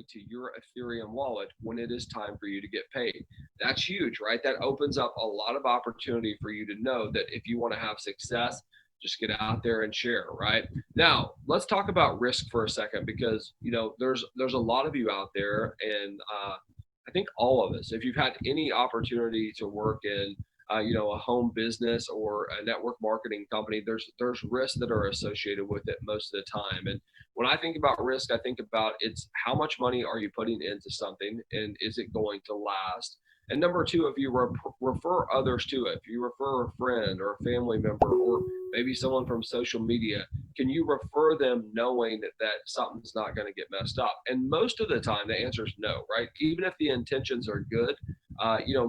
directly to your Ethereum wallet when it is time for you to get paid. That's huge, right? That opens up a lot of opportunity for you to know that if you want to have success, just get out there and share, right? Now, let's talk about risk for a second, because there's a lot of you out there, and I think all of us, if you've had any opportunity to work in a home business or a network marketing company, there's risks that are associated with it most of the time. And when I think about risk, I think about it's how much money are you putting into something, and is it going to last? And number two, if you refer others to it, if you refer a friend or a family member or maybe someone from social media, can you refer them knowing that something's not going to get messed up? And most of the time, the answer is no, right? Even if the intentions are good,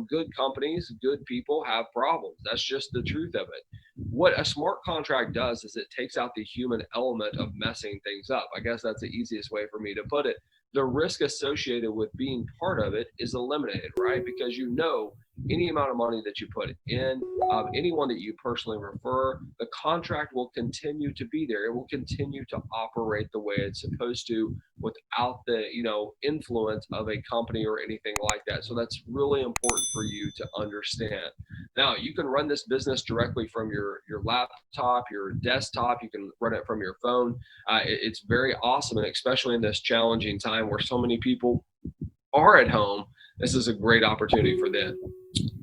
good companies, good people have problems. That's just the truth of it. What a smart contract does is it takes out the human element of messing things up. I guess that's the easiest way for me to put it. The risk associated with being part of it is eliminated, right? Because any amount of money that you put in, anyone that you personally refer, the contract will continue to be there. It will continue to operate the way it's supposed to without the, influence of a company or anything like that. So that's really important for you to understand. Now, you can run this business directly from your laptop, your desktop. You can run it from your phone. It's very awesome, and especially in this challenging time where so many people are at home, this is a great opportunity for them.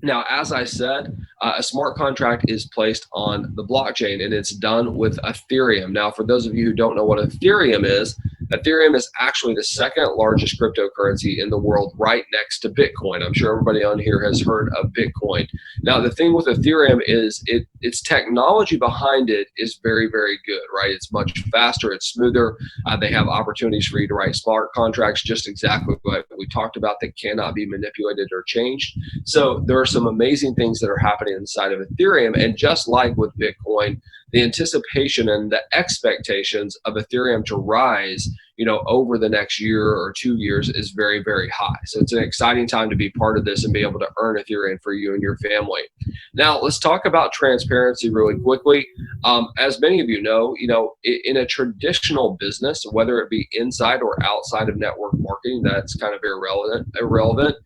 Now, as I said, a smart contract is placed on the blockchain, and it's done with Ethereum. Now, for those of you who don't know what Ethereum is actually the second largest cryptocurrency in the world, right next to Bitcoin. I'm sure everybody on here has heard of Bitcoin. Now, the thing with Ethereum is its technology behind it is very, very good, right? It's much faster, it's smoother. They have opportunities for you to write smart contracts, just exactly what we talked about, that cannot be manipulated or changed. So there are some amazing things that are happening inside of Ethereum. And just like with Bitcoin, the anticipation and the expectations of Ethereum to rise, over the next year or 2 years is very, very high. So it's an exciting time to be part of this and be able to earn Ethereum for you and your family. Now, let's talk about transparency really quickly. As many of you know, in a traditional business, whether it be inside or outside of network marketing, that's kind of irrelevant.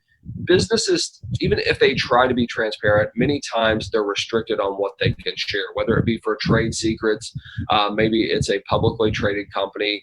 Businesses, even if they try to be transparent, many times they're restricted on what they can share, whether it be for trade secrets, maybe it's a publicly traded company,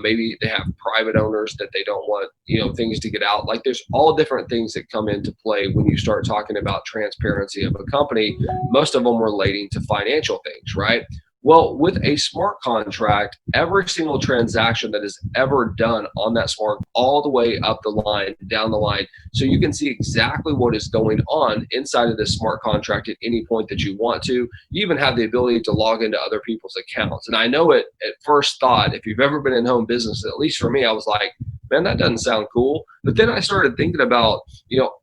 maybe they have private owners that they don't want things to get out. Like, there's all different things that come into play when you start talking about transparency of a company, most of them relating to financial things, right? Well, with a smart contract, every single transaction that is ever done on that smart, all the way up the line, down the line, so you can see exactly what is going on inside of this smart contract at any point that you want to. You even have the ability to log into other people's accounts. And I know it at first thought, if you've ever been in home business, at least for me, I was like, man, that doesn't sound cool. But then I started thinking about,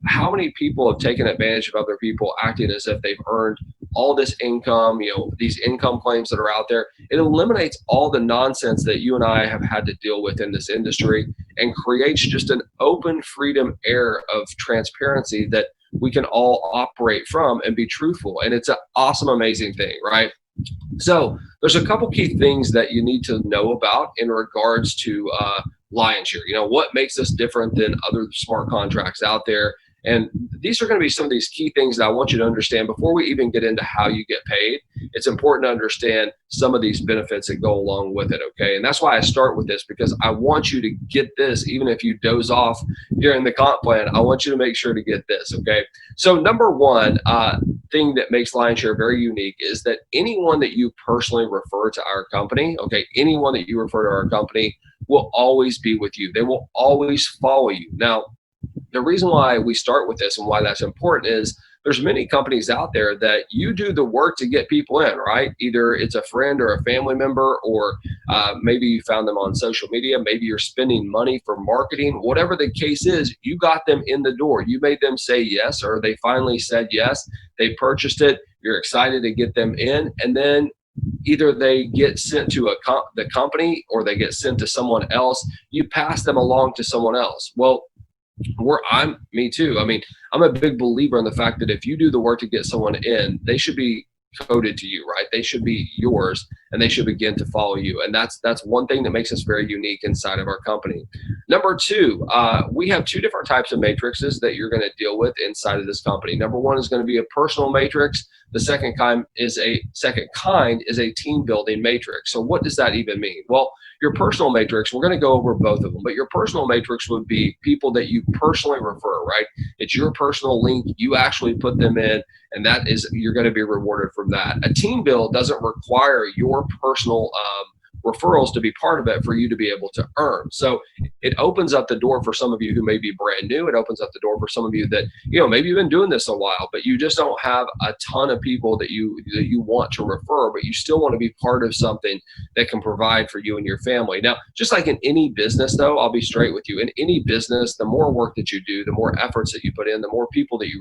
how many people have taken advantage of other people acting as if they've earned all this income, these income claims that are out there. It eliminates all the nonsense that you and I have had to deal with in this industry and creates just an open freedom air of transparency that we can all operate from and be truthful. And it's an awesome, amazing thing, right? So there's a couple key things that you need to know about in regards to Lionshare. What makes us different than other smart contracts out there? And these are going to be some of these key things that I want you to understand before we even get into how you get paid. It's important to understand some of these benefits that go along with it, okay? And that's why I start with this, because I want you to get this. Even if you doze off during the comp plan, I want you to make sure to get this, okay? So number one thing that makes Lionshare very unique is that anyone that you personally refer to our company, okay, anyone that you refer to our company will always be with you. They will always follow you. Now, the reason why we start with this and why that's important is there's many companies out there that you do the work to get people in, right? Either it's a friend or a family member, or maybe you found them on social media. Maybe you're spending money for marketing. Whatever the case is, you got them in the door. You made them say yes, or they finally said yes. They purchased it. You're excited to get them in, and then either they get sent to the company or they get sent to someone else. You pass them along to someone else. Well, me too. I mean, I'm a big believer in the fact that if you do the work to get someone in, they should be coded to you, right? They should be yours. and they should begin to follow you. And that's one thing that makes us very unique inside of our company. Number two, we have two different types of matrices that you're going to deal with inside of this company. Number one is going to be a personal matrix. The second kind is a team building matrix. So what does that even mean? Well, your personal matrix, we're going to go over both of them, but your personal matrix would be people that you personally refer, right? It's your personal link. You actually put them in, and that is, you're going to be rewarded from that. A team build doesn't require your personal referrals to be part of it for you to be able to earn. So it opens up the door for some of you who may be brand new. It opens up the door for some of you that, maybe you've been doing this a while, but you just don't have a ton of people that you want to refer, but you still want to be part of something that can provide for you and your family. Now, just like in any business though, I'll be straight with you. In any business, the more work that you do, the more efforts that you put in, the more people that you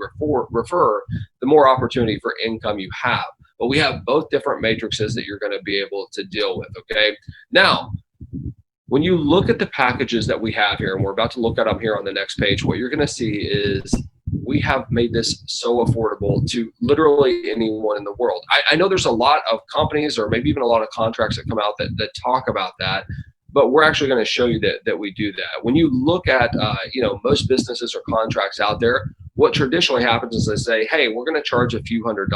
refer, the more opportunity for income you have. But we have both different matrices that you're going to be able to deal with, okay? Now, when you look at the packages that we have here, and we're about to look at them here on the next page, what you're going to see is we have made this so affordable to literally anyone in the world. I know there's a lot of companies or maybe even a lot of contracts that come out that talk about that, but we're actually going to show you that we do that. When you look at, most businesses or contracts out there, what traditionally happens is they say, hey, we're going to charge a few $100s.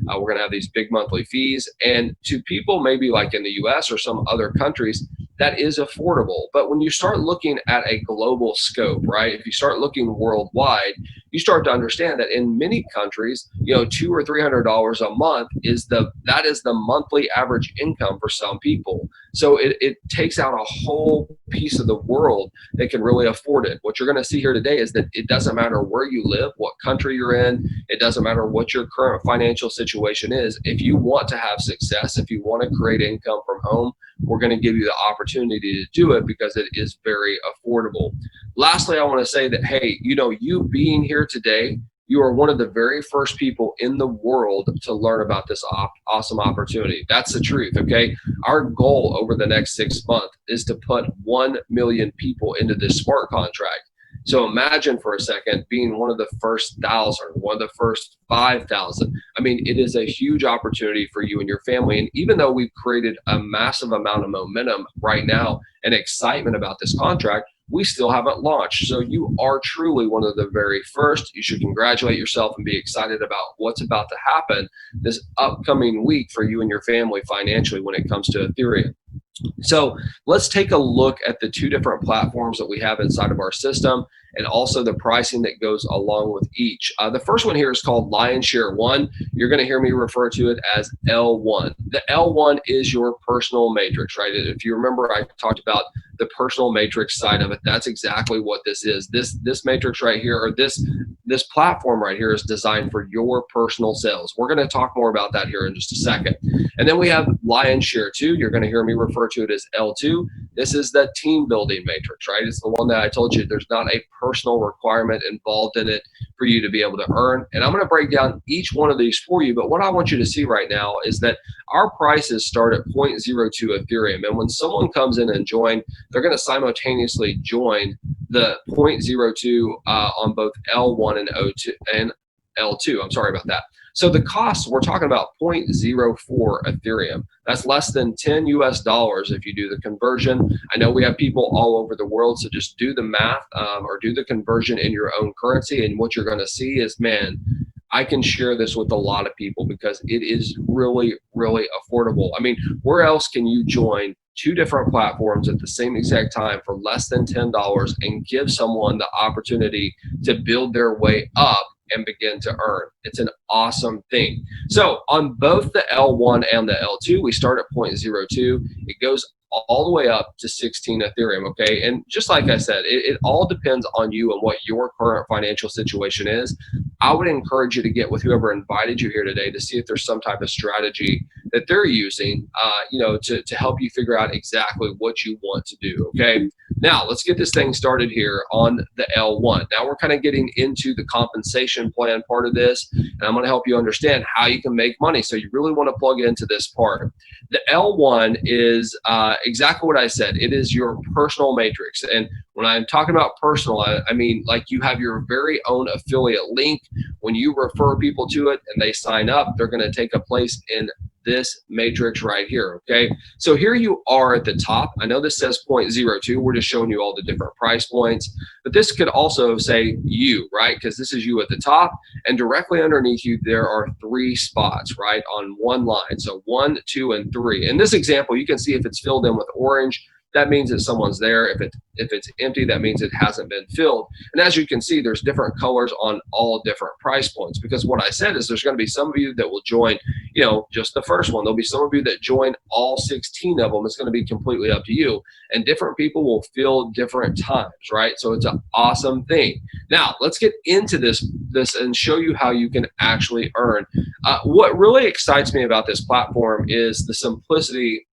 We're going to have these big monthly fees. And to people maybe like in the US or some other countries, that is affordable. But when you start looking at a global scope, right, if you start looking worldwide, you start to understand that in many countries, $200 or $300 a month that is the monthly average income for some people. So it takes out a whole piece of the world that can really afford it. What you're going to see here today is that it doesn't matter where you live, what country you're in. It doesn't matter what your current financial situation is. If you want to have success, if you want to create income from home, we're going to give you the opportunity to do it because it is very affordable. Lastly, I want to say that, hey, you being here today, you are one of the very first people in the world to learn about this awesome opportunity. That's the truth, okay? Our goal over the next 6 months is to put 1 million people into this smart contract. So imagine for a second being one of the first 1,000, one of the first 5,000. I mean, it is a huge opportunity for you and your family. And even though we've created a massive amount of momentum right now and excitement about this contract, we still haven't launched. So you are truly one of the very first. You should congratulate yourself and be excited about what's about to happen this upcoming week for you and your family financially when it comes to Ethereum. So let's take a look at the two different platforms that we have inside of our system and also the pricing that goes along with each. The first one here is called Lionshare 1. You're going to hear me refer to it as L1. The L1 is your personal matrix, right? If you remember, I talked about the personal matrix side of it. That's exactly what this is. This matrix right here, or this platform right here, is designed for your personal sales. We're going to talk more about that here in just a second. And then we have Lionshare 2. You're going to hear me refer to it as L2. This is the team building matrix, right? It's the one that I told you there's not a personal requirement involved in it for you to be able to earn. And I'm going to break down each one of these for you. But what I want you to see right now is that our prices start at 0.02 Ethereum. And when someone comes in and join, they're going to simultaneously join the 0.02 on both L1 and O2 and L2. I'm sorry about that. So the costs, we're talking about 0.04 Ethereum. That's less than 10 US dollars if you do the conversion. I know we have people all over the world, so just do the math or do the conversion in your own currency. And what you're going to see is, man, I can share this with a lot of people because it is really, really affordable. I mean, where else can you join two different platforms at the same exact time for less than $10 and give someone the opportunity to build their way up and begin to earn? It's an awesome thing. So on both the L1 and the L2, we start at 0.02. It goes all the way up to 16 Ethereum, okay? And just like I said, it all depends on you and what your current financial situation is. I would encourage you to get with whoever invited you here today to see if there's some type of strategy that they're using, to help you figure out exactly what you want to do, okay? Now, let's get this thing started here on the L1. Now, we're kind of getting into the compensation plan part of this, and I'm going to help you understand how you can make money. So you really want to plug into this part. The L1 is exactly what I said. It is your personal matrix. And when I'm talking about personal, I mean like you have your very own affiliate link. When you refer people to it and they sign up, they're going to take a place in this matrix right here, okay? So here you are at the top. I know this says 0.02. We're just showing you all the different price points, but this could also say you, right? Because this is you at the top, and directly underneath you, there are 3 spots, right, on one line. So 1, 2, and 3. In this example, you can see if it's filled in with orange, that means that someone's there. If it's empty, that means it hasn't been filled. And as you can see, there's different colors on all different price points, because what I said is there's going to be some of you that will join, just the first one. There'll be some of you that join all 16 of them. It's going to be completely up to you. And different people will fill different times, right? So it's an awesome thing. Now, let's get into this and show you how you can actually earn. What really excites me about this platform is the simplicity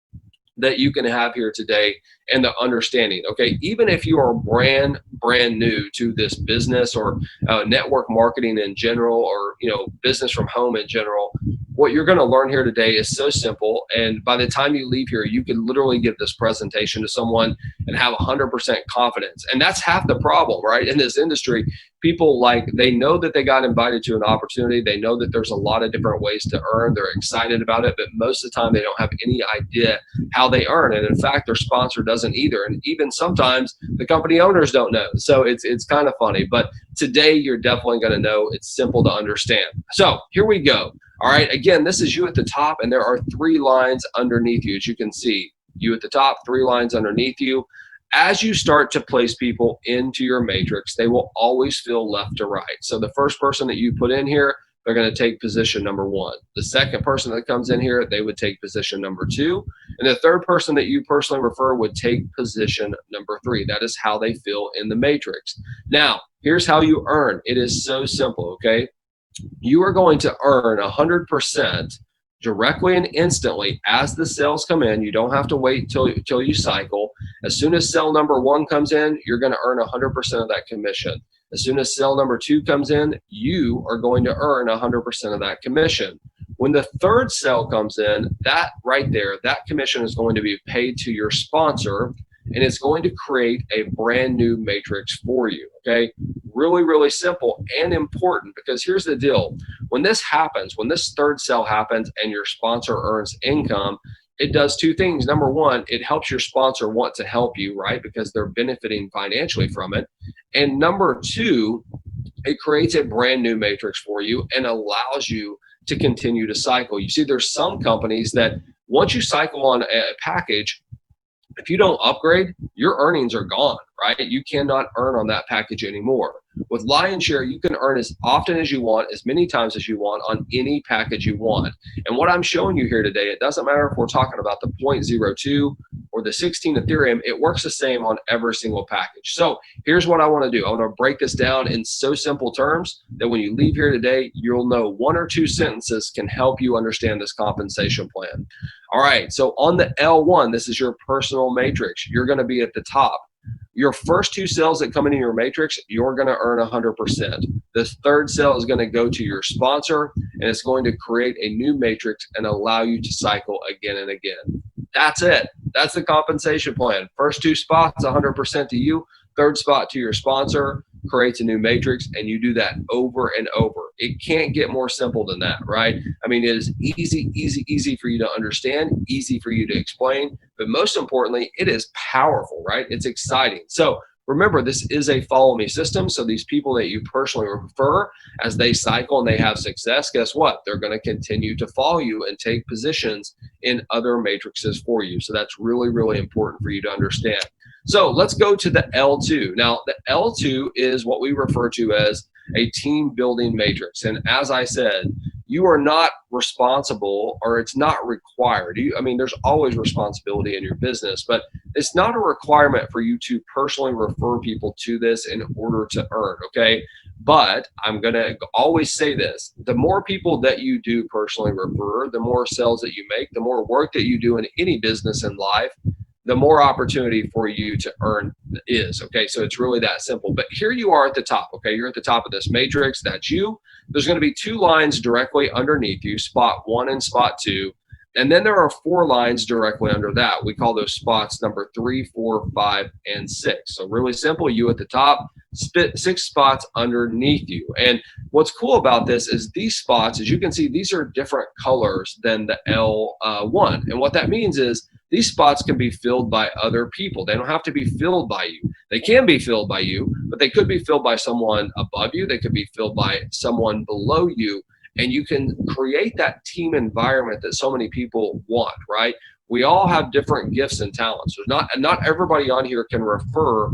that you can have here today and the understanding. Okay, even if you are brand new to this business or network marketing in general, or business from home in general, what you're going to learn here today is so simple. And by the time you leave here, you can literally give this presentation to someone and have 100% confidence. And that's half the problem, right? In this industry, people they know that they got invited to an opportunity. They know that there's a lot of different ways to earn. They're excited about it, but most of the time they don't have any idea how they earn. And in fact, their sponsor doesn't either. And even sometimes the company owners don't know. So it's kind of funny, but today you're definitely going to know. It's simple to understand. So here we go. All right. Again, this is you at the top, and there are 3 lines underneath you. As you can see, you at the top, 3 lines underneath you. As you start to place people into your matrix, they will always fill left to right. So the first person that you put in here, they're going to take position number 1. The second person that comes in here, they would take position number 2. And the third person that you personally refer would take position number 3. That is how they fill in the matrix. Now, here's how you earn. It is so simple, okay? You are going to earn 100% directly and instantly as the sales come in. You don't have to wait till you cycle. As soon as sale number 1 comes in, you're going to earn 100% of that commission. As soon as sale number 2 comes in, you are going to earn 100% of that commission. When the third sale comes in, that right there, that commission is going to be paid to your sponsor, and it's going to create a brand new matrix for you, okay? Really, really simple and important, because here's the deal. When this happens, when this third sale happens and your sponsor earns income, it does 2 things. Number 1, it helps your sponsor want to help you, right? Because they're benefiting financially from it. And number 2, it creates a brand new matrix for you and allows you to continue to cycle. You see, there's some companies that once you cycle on a package, if you don't upgrade, your earnings are gone, right? You cannot earn on that package anymore. With Lionshare, you can earn as often as you want, as many times as you want on any package you want. And what I'm showing you here today, it doesn't matter if we're talking about the 0.02 or the 16 Ethereum, it works the same on every single package. So here's what I want to do. I want to break this down in so simple terms that when you leave here today, you'll know 1 or 2 sentences can help you understand this compensation plan. All right, so on the L1, this is your personal matrix. You're going to be at the top. Your first 2 sales that come into your matrix, you're going to earn 100%. This third sale is going to go to your sponsor, and it's going to create a new matrix and allow you to cycle again and again. That's it. That's the compensation plan. First 2 spots, 100% to you. Third spot to your sponsor, creates a new matrix, and you do that over and over. It can't get more simple than that, right? I mean, it is easy for you to understand, easy for you to explain, but most importantly, it is powerful, right? It's exciting. So remember, this is a follow me system. So these people that you personally refer, as they cycle and they have success, guess what? They're going to continue to follow you and take positions in other matrices for you. So that's really, really important for you to understand. So let's go to the L2. Now, the L2 is what we refer to as a team building matrix. And as I said, you are not responsible, or it's not required. I mean, there's always responsibility in your business, but it's not a requirement for you to personally refer people to this in order to earn, okay? But I'm going to always say this: the more people that you do personally refer, the more sales that you make, the more work that you do in any business in life, the more opportunity for you to earn is, okay? So it's really that simple. But here you are at the top, okay? You're at the top of this matrix. That's you. There's going to be 2 lines directly underneath you, spot 1 and spot 2. And then there are 4 lines directly under that. We call those spots number 3, 4, 5, and 6. So really simple, you at the top, 6 spots underneath you. And what's cool about this is these spots, as you can see, these are different colors than the L1. And what that means is these spots can be filled by other people. They don't have to be filled by you. They can be filled by you, but they could be filled by someone above you. They could be filled by someone below you. And you can create that team environment that so many people want, right? We all have different gifts and talents. There's not everybody on here can refer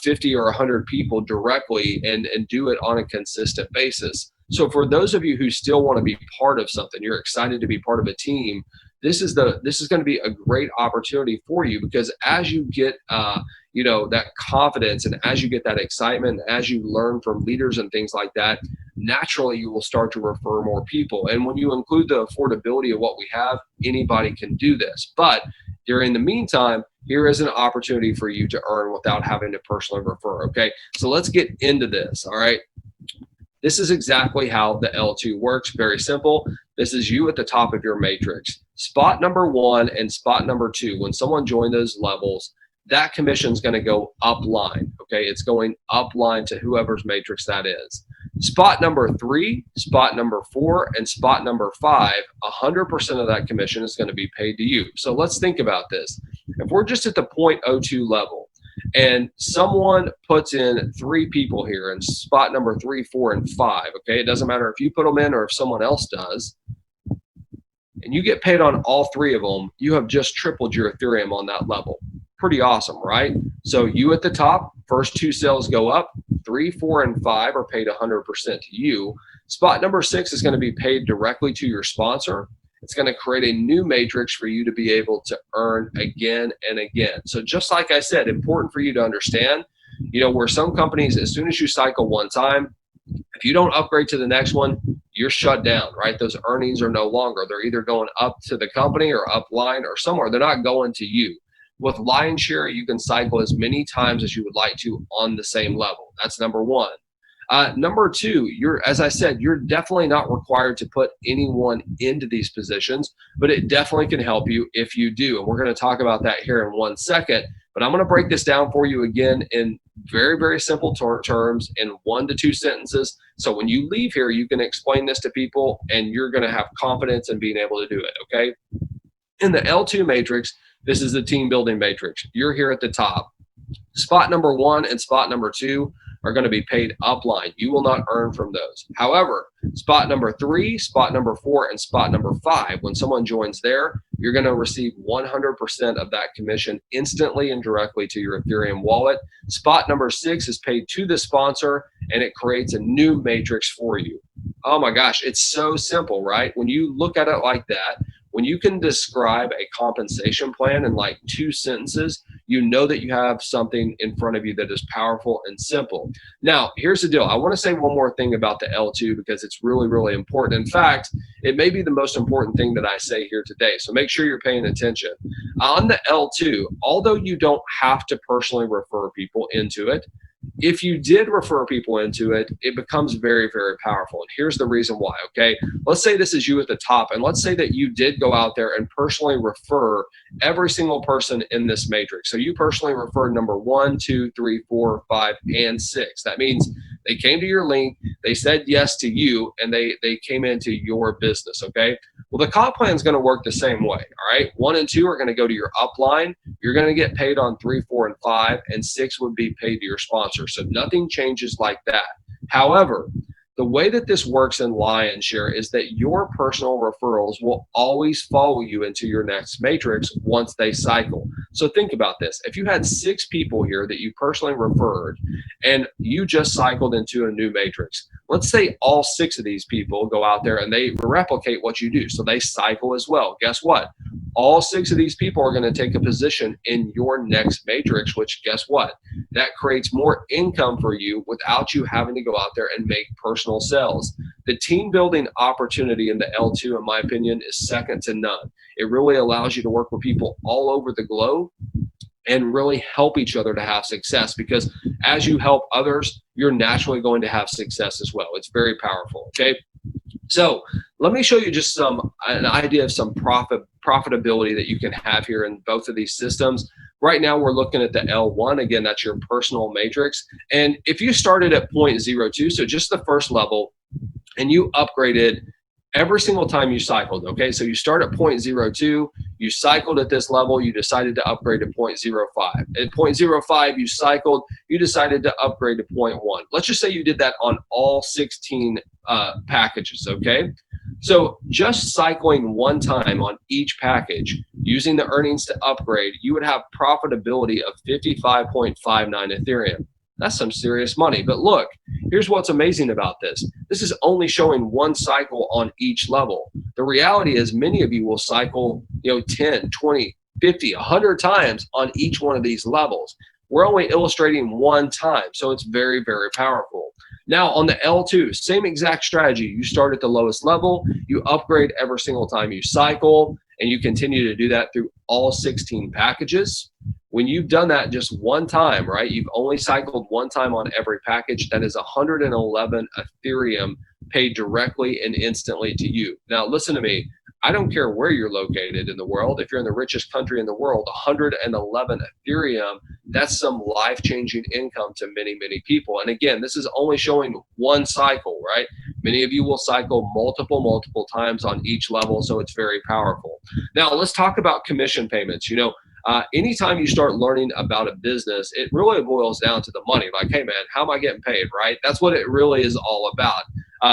50 or 100 people directly and do it on a consistent basis. So for those of you who still want to be part of something, you're excited to be part of a team, this is going to be a great opportunity for you, because as you get that confidence, and as you get that excitement, as you learn from leaders and things like that, naturally you will start to refer more people. And when you include the affordability of what we have, anybody can do this. But during the meantime, here is an opportunity for you to earn without having to personally refer. Okay, so let's get into this. All right. This is exactly how the L2 works. Very simple. This is you at the top of your matrix. Spot number 1 and spot number 2, when someone joins those levels, that commission is going to go upline. Okay, it's going upline to whoever's matrix that is. Spot number 3, spot number 4, and spot number 5, 100% of that commission is going to be paid to you. So let's think about this. If we're just at the 0.02 level, and someone puts in 3 people here in spot number 3, 4, and 5, okay, it doesn't matter if you put them in or if someone else does, and you get paid on all 3 of them, you have just tripled your Ethereum on that level. Pretty awesome, right? So you at the top, first 2 sales go up, 3, 4, and 5 are paid 100% to you. Spot number 6 is going to be paid directly to your sponsor. It's going to create a new matrix for you to be able to earn again and again. So just like I said, important for you to understand, where some companies, as soon as you cycle one time, if you don't upgrade to the next one, you're shut down, right? Those earnings are no longer. They're either going up to the company or upline or somewhere. They're not going to you. With Lionshare, you can cycle as many times as you would like to on the same level. That's number 1. Number 2, as I said, you're definitely not required to put anyone into these positions, but it definitely can help you if you do. And we're going to talk about that here in 1 second. But I'm going to break this down for you again in very, very simple terms in 1 to 2 sentences. So when you leave here, you can explain this to people and you're going to have confidence in being able to do it, okay? In the L2 matrix, this is the team building matrix. You're here at the top. Spot number 1 and spot number 2 are going to be paid upline. You will not earn from those. However, spot number 3, spot number 4, and spot number 5, when someone joins there, you're going to receive 100% of that commission instantly and directly to your Ethereum wallet. Spot number 6 is paid to the sponsor, and it creates a new matrix for you. Oh my gosh, it's so simple, right? When you look at it like that, when you can describe a compensation plan in like 2 sentences, you know that you have something in front of you that is powerful and simple. Now, here's the deal. I want to say one more thing about the L2 because it's really, really important. In fact, it may be the most important thing that I say here today. So make sure you're paying attention. On the L2, although you don't have to personally refer people into it, if you did refer people into it, it becomes very, very powerful. And here's the reason why, okay? Let's say this is you at the top, and let's say that you did go out there and personally refer every single person in this matrix. So you personally referred number 1, 2, 3, 4, 5, and 6. That means they came to your link, they said yes to you, and they came into your business, okay? Well, the comp plan is going to work the same way, all right? 1 and 2 are going to go to your upline. You're going to get paid on 3, 4, and 5, and 6 would be paid to your sponsor. So nothing changes like that. However, the way that this works in Lionshare is that your personal referrals will always follow you into your next matrix once they cycle. So think about this. If you had 6 people here that you personally referred and you just cycled into a new matrix, let's say all 6 of these people go out there and they replicate what you do. So they cycle as well. Guess what? All 6 of these people are going to take a position in your next matrix, which guess what? That creates more income for you without you having to go out there and make personal sales. The team building opportunity in the L2, in my opinion, is second to none. It really allows you to work with people all over the globe and really help each other to have success, because as you help others, you're naturally going to have success as well. It's very powerful, okay? So let me show you just an idea of some profitability that you can have here in both of these systems. Right now, we're looking at the L1. Again, that's your personal matrix. And if you started at 0.02, so just the first level, and you upgraded every single time you cycled, okay? So you start at 0.02, you cycled at this level, you decided to upgrade to 0.05. At 0.05, you cycled, you decided to upgrade to 0.1. Let's just say you did that on all 16 packages, okay? So just cycling one time on each package, using the earnings to upgrade, you would have profitability of 55.59 Ethereum. That's some serious money. But look, here's what's amazing about this. This is only showing one cycle on each level. The reality is many of you will cycle, 10, 20, 50, 100 times on each one of these levels. We're only illustrating one time, so it's very, very powerful. Now on the L2, same exact strategy. You start at the lowest level, you upgrade every single time you cycle, and you continue to do that through all 16 packages. When you've done that just one time, right, you've only cycled one time on every package, that is 111 Ethereum paid directly and instantly to you. Now, listen to me. I don't care where you're located in the world. If you're in the richest country in the world, 111 Ethereum, that's some life-changing income to many, many people. And again, this is only showing one cycle, right? Many of you will cycle multiple times on each level, so it's very powerful. Now, let's talk about commission payments. Anytime you start learning about a business, it really boils down to the money. Like, hey, man, how am I getting paid, right? That's what it really is all about.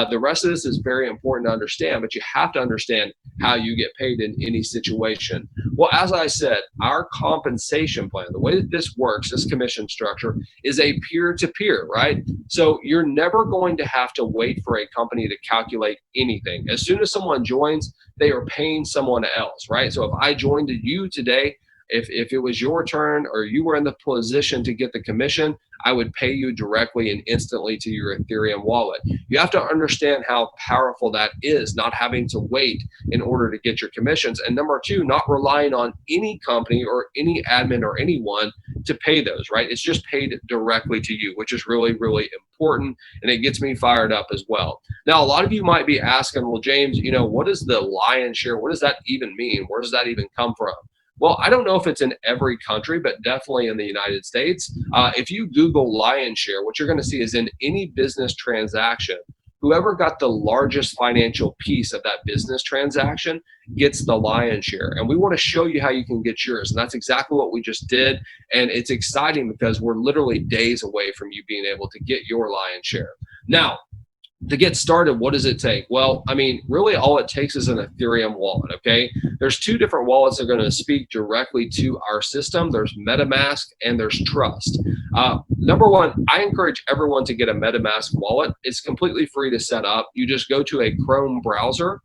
The rest of this is very important to understand, but you have to understand how you get paid in any situation. Well, as I said, our compensation plan, the way that this works, this commission structure, is a peer-to-peer, right? So you're never going to have to wait for a company to calculate anything. As soon as someone joins, they are paying someone else, right? So if I joined you today, if it was your turn or you were in the position to get the commission, I would pay you directly and instantly to your Ethereum wallet. You have to understand how powerful that is, not having to wait in order to get your commissions. And number two, not relying on any company or any admin or anyone to pay those, right? It's just paid directly to you, which is really, really important. And it gets me fired up as well. Now, a lot of you might be asking, well, James, what is the Lionshare? What does that even mean? Where does that even come from? Well, I don't know if it's in every country, but definitely in the United States. If you Google Lionshare, what you're going to see is in any business transaction, whoever got the largest financial piece of that business transaction gets the lion's share. And we want to show you how you can get yours. And that's exactly what we just did. And it's exciting because we're literally days away from you being able to get your lion's share. Now, to get started, what does it take? Well, really all it takes is an Ethereum wallet, okay? There's two different wallets that are going to speak directly to our system. There's MetaMask and there's Trust. Number one, I encourage everyone to get a MetaMask wallet. It's completely free to set up. You just go to a Chrome browser,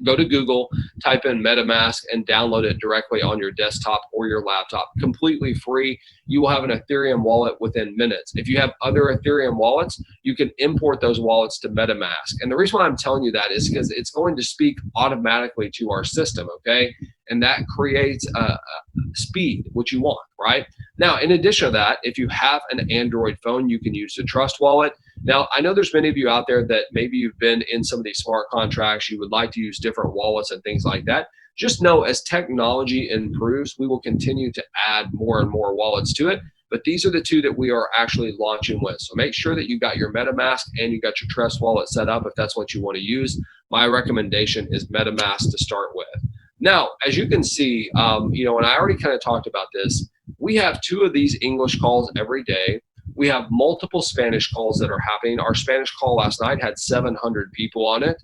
go to Google, type in MetaMask and download it directly on your desktop or your laptop, completely free. You will have an Ethereum wallet within minutes. If you have other Ethereum wallets, you can import those wallets to MetaMask. And the reason why I'm telling you that is because it's going to speak automatically to our system, okay? And that creates speed, which you want, right? Now, in addition to that, if you have an Android phone, you can use the Trust wallet. Now, I know there's many of you out there that maybe you've been in some of these smart contracts, you would like to use different wallets and things like that. Just know as technology improves, we will continue to add more and more wallets to it. But these are the two that we are actually launching with. So make sure that you got your MetaMask and you got your Trust wallet set up if that's what you want to use. My recommendation is MetaMask to start with. Now, as you can see, and I already kind of talked about this, we have two of these English calls every day. We have multiple Spanish calls that are happening. Our Spanish call last night had 700 people on it.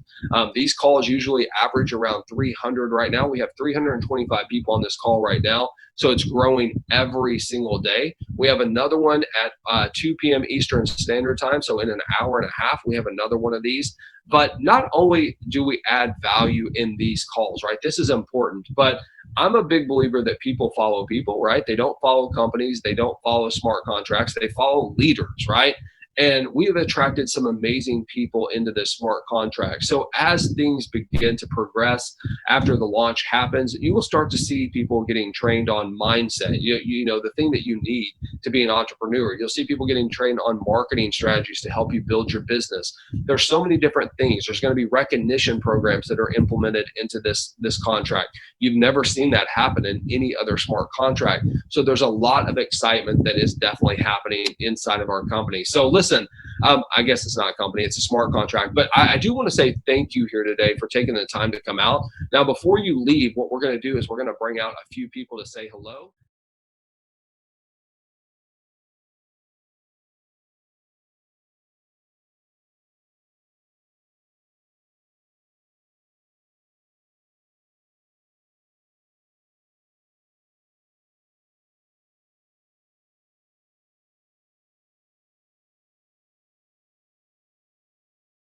These calls usually average around 300 right now. We have 325 people on this call right now. So it's growing every single day. We have another one at 2 p.m. Eastern Standard Time. So in an hour and a half, we have another one of these. But not only do we add value in these calls, right? This is important, but I'm a big believer that people follow people, right? They don't follow companies. They don't follow smart contracts. They follow leaders, right? And we have attracted some amazing people into this smart contract. So as things begin to progress after the launch happens, you will start to see people getting trained on mindset. You know, the thing that you need to be an entrepreneur. You'll see people getting trained on marketing strategies to help you build your business. There's so many different things. There's going to be recognition programs that are implemented into this contract. You've never seen that happen in any other smart contract. So there's a lot of excitement that is definitely happening inside of our company. So listen, I guess it's not a company, it's a smart contract, but I do want to say thank you here today for taking the time to come out. Now, before you leave, what we're going to do is we're going to bring out a few people to say hello.